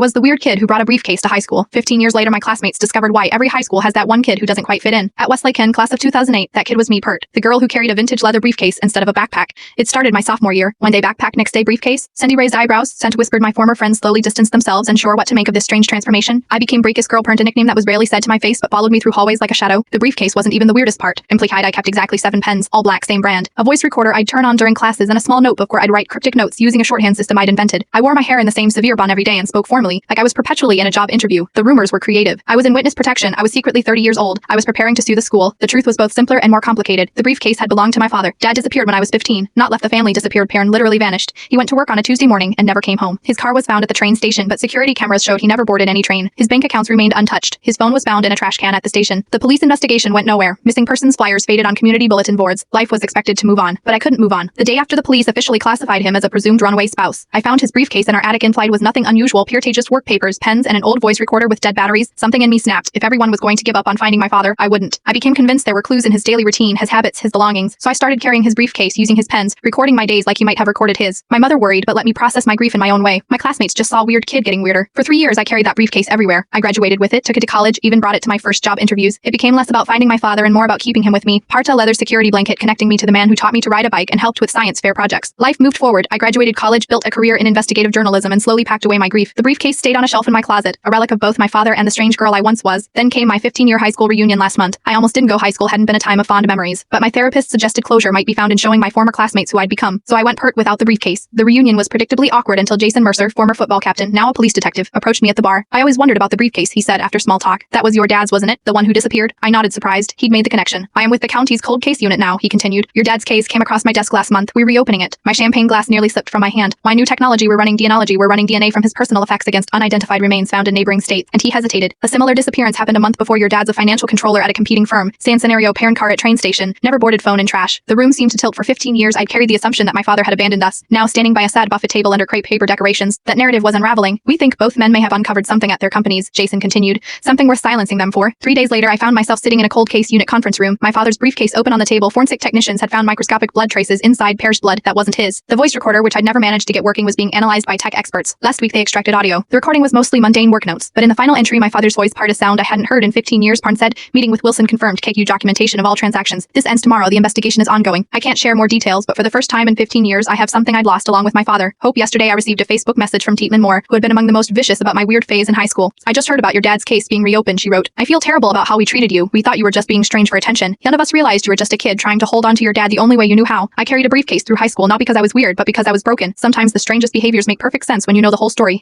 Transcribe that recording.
I was the weird kid who brought a briefcase to high school. 15 years later, my classmates discovered why every high school has that one kid who doesn't quite fit in. At Westlake Ken, class of 2008, that kid was me, Pert, the girl who carried a vintage leather briefcase instead of a backpack. It started my sophomore year. One day backpack, next day briefcase. Cindy raised eyebrows. Scent whispered. My former friends slowly distanced themselves, unsure what to make of this strange transformation. I became Briefcase Girl, Pert, a nickname that was rarely said to my face but followed me through hallways like a shadow. The briefcase wasn't even the weirdest part. Implied I kept exactly 7 pens, all black, same brand. A voice recorder I'd turn on during classes and a small notebook where I'd write cryptic notes using a shorthand system I'd invented. I wore my hair in the same severe bun every day and spoke formally, like I was perpetually in a job interview. The rumors were creative. I was in witness protection. I was secretly 30 years old. I was preparing to sue the school. The truth was both simpler and more complicated. The briefcase had belonged to my father. Dad disappeared when I was 15. Not left the family, disappeared. Parent literally vanished. He went to work on a Tuesday morning and never came home. His car was found at the train station, but security cameras showed he never boarded any train. His bank accounts remained untouched. His phone was found in a trash can at the station. The police investigation went nowhere. Missing persons flyers faded on community bulletin boards. Life was expected to move on, but I couldn't move on. The day after the police officially classified him as a presumed runaway spouse, I found his briefcase in our attic. Inside was nothing unusual. Just work papers, pens, and an old voice recorder with dead batteries. Something in me snapped. If everyone was going to give up on finding my father, I wouldn't. I became convinced there were clues in his daily routine, his habits, his belongings. So I started carrying his briefcase, using his pens, recording my days like he might have recorded his. My mother worried, but let me process my grief in my own way. My classmates just saw weird kid getting weirder. For 3 years, I carried that briefcase everywhere. I graduated with it, took it to college, even brought it to my first job interviews. It became less about finding my father and more about keeping him with me. Parta leather security blanket connecting me to the man who taught me to ride a bike and helped with science fair projects. Life moved forward. I graduated college, built a career in investigative journalism, and slowly packed away my grief. The briefcase stayed on a shelf in my closet, a relic of both my father and the strange girl I once was. Then came my 15-year high school reunion last month. I almost didn't go. High school hadn't been a time of fond memories, but my therapist suggested closure might be found in showing my former classmates who I'd become. So I went Pert without the briefcase. The reunion was predictably awkward until Jason Mercer, former football captain, now a police detective, approached me at the bar. I always wondered about the briefcase, he said after small talk. That was your dad's, wasn't it? The one who disappeared? I nodded, surprised. He'd made the connection. I am with the county's cold case unit now, he continued. Your dad's case came across my desk last month. We're reopening it. My champagne glass nearly slipped from my hand. Why new technology? We're running DNA. We're running DNA from his personal effects against unidentified remains found in neighboring states. And he hesitated. A similar disappearance happened a month before. Your dad's a financial controller at a competing firm. Same scenario, parent car at train station. Never boarded, phone in trash. The room seemed to tilt. For 15 years I'd carried the assumption that my father had abandoned us. Now standing by a sad buffet table under crepe paper decorations, that narrative was unraveling. We think both men may have uncovered something at their companies, Jason continued. Something worth silencing them for. 3 days later I found myself sitting in a cold case unit conference room. My father's briefcase open on the table. Forensic technicians had found microscopic blood traces inside. Perished blood that wasn't his. The voice recorder, which I'd never managed to get working, was being analyzed by tech experts. Last week they extracted audio. The recording was mostly mundane work notes, but in the final entry my father's voice part a sound I hadn't heard in 15 years. Parn said, meeting with Wilson confirmed. KQ documentation of all transactions. This ends tomorrow. The investigation is ongoing. I can't share more details, but for the first time in 15 years I have something I'd lost along with my father. Hope. Yesterday I received a Facebook message from Tietman Moore, who had been among the most vicious about my weird phase in high school. I just heard about your dad's case being reopened, she wrote. I feel terrible about how we treated you. We thought you were just being strange for attention. None of us realized you were just a kid trying to hold on to your dad the only way you knew how. I carried a briefcase through high school not because I was weird, but because I was broken. Sometimes the strangest behaviors make perfect sense when you know the whole story.